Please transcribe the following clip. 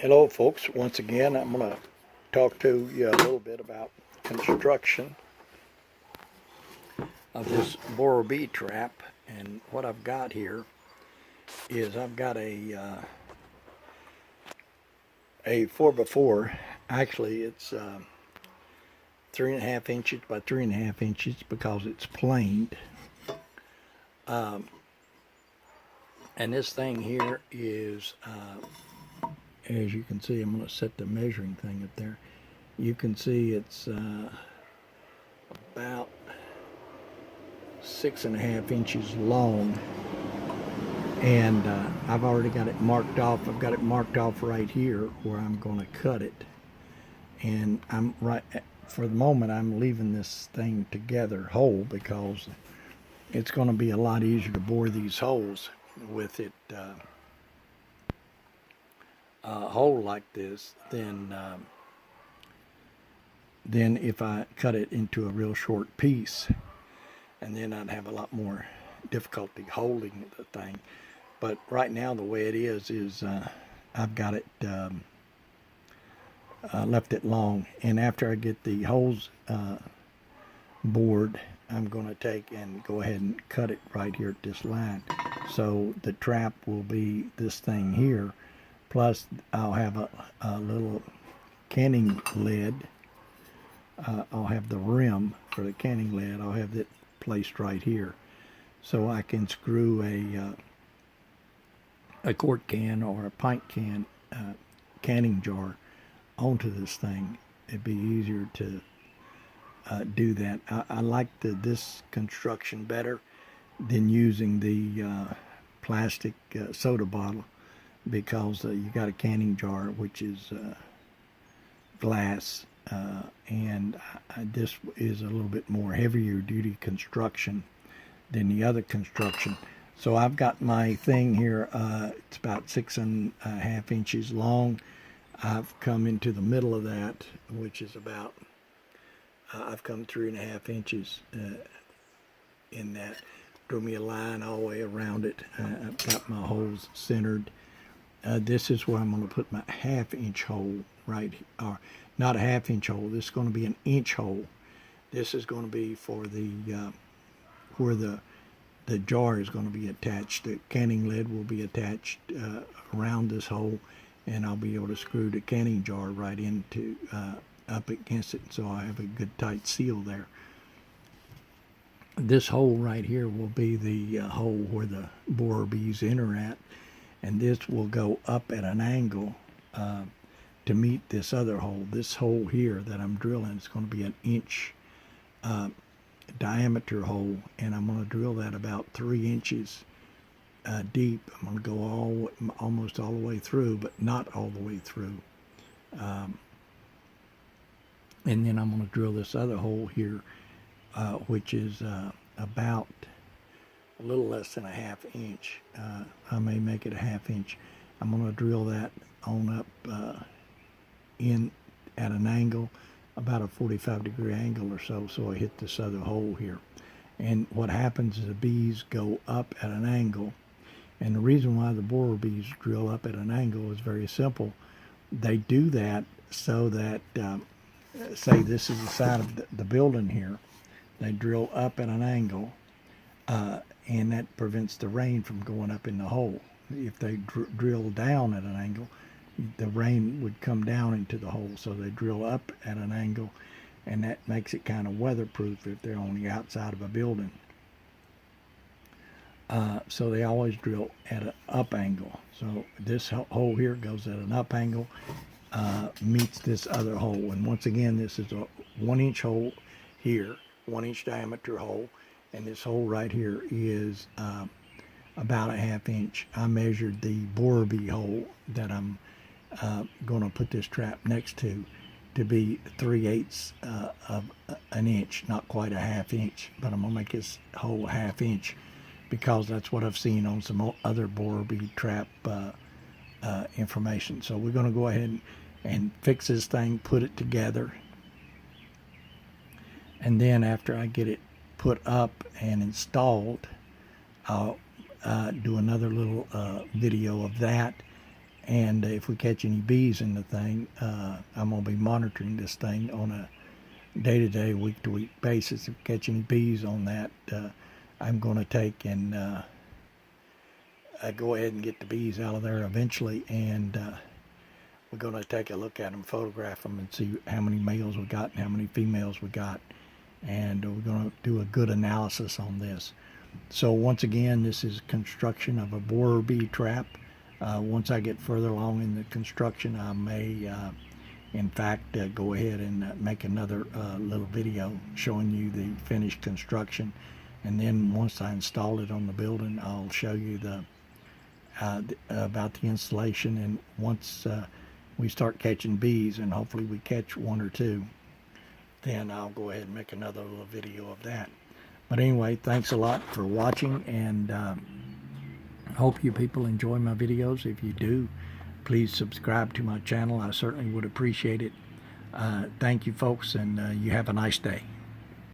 Hello folks, once again I'm going to talk to you a little bit about construction of this borer bee trap. And what I've got here is I've got a 4x4. Actually it's 3.5 inches by 3.5 inches because it's planed. And this thing here is as you can see, I'm going to set the measuring thing up there. You can see it's about 6.5 inches long, and I've already got it marked off. I've got it marked off right here where I'm going to cut it, and I'm right for the moment I'm leaving this thing together whole because it's going to be a lot easier to bore these holes with it hole like this than if I cut it into a real short piece, and then I'd have a lot more difficulty holding the thing. But right now the way it is I've got it left it long, and after I get the holes bored, I'm going to take and go ahead and cut it right here at this line. So the trap will be this thing here, plus I'll have a little canning lid. I'll have the rim for the canning lid. I'll have it placed right here, so I can screw a quart can or a pint can canning jar onto this thing. It'd be easier to do that. I like this construction better than using the plastic soda bottle, because you got a canning jar which is glass, and this is a little bit more heavier duty construction than the other construction. So I've got my thing here, it's about 6.5 inches long. I've come into the middle of that, which is about I've come 3.5 inches in that. Drew me a line all the way around it. I've got my holes centered. This is where I'm going to put my 1/2 inch hole right here. Or not a 1/2 inch hole. This is going to be an inch hole. This is going to be for the where the jar is going to be attached. The canning lid will be attached around this hole, and I'll be able to screw the canning jar right into up against it, so I have a good tight seal there. This hole right here will be the hole where the borer bees enter at, and this will go up at an angle to meet this other hole. This hole here that I'm drilling is going to be an inch diameter hole, and I'm going to drill that about 3 inches deep. I'm going to go almost all the way through, but not all the way through. And then I'm going to drill this other hole here, which is about a little less than 1/2 inch. I may make it a 1/2 inch. I'm going to drill that on up in at an angle, about a 45-degree angle or so, so I hit this other hole here. And what happens is the bees go up at an angle, and the reason why the borer bees drill up at an angle is very simple. They do that so that say this is the side of the building here. They drill up at an angle, and that prevents the rain from going up in the hole. If they drill down at an angle, the rain would come down into the hole. So they drill up at an angle, and that makes it kind of weatherproof if they're on the outside of a building. So they always drill at an up angle. So this hole here goes at an up angle, meets this other hole. And once again, this is a 1 inch hole here, 1 inch diameter hole, and this hole right here is about a 1/2 inch. I measured the borer bee hole that I'm going to put this trap next to be 3/8 of an inch, not quite a 1/2 inch, but I'm going to make this hole a 1/2 inch because that's what I've seen on some other borer bee trap information. So we're going to go ahead and fix this thing, put it together, and then after I get it put up and installed, I'll do another little video of that, And if we catch any bees in the thing, I'm going to be monitoring this thing on a day-to-day, week-to-week basis. If we catch any bees on that, I'm going to take and go ahead and get the bees out of there eventually, and we're going to take a look at them, photograph them, and see how many males we got and how many females we got, and we're going to do a good analysis on this. So once again, this is construction of a borer bee trap. Once I get further along in the construction, I may in fact go ahead and make another little video showing you the finished construction, and then once I install it on the building, I'll show you about the installation. And once we start catching bees, and hopefully we catch one or two, then I'll go ahead and make another little video of that. But anyway, thanks a lot for watching, and hope you people enjoy my videos. If you do, please subscribe to my channel. I certainly would appreciate it. Thank you, folks, and you have a nice day.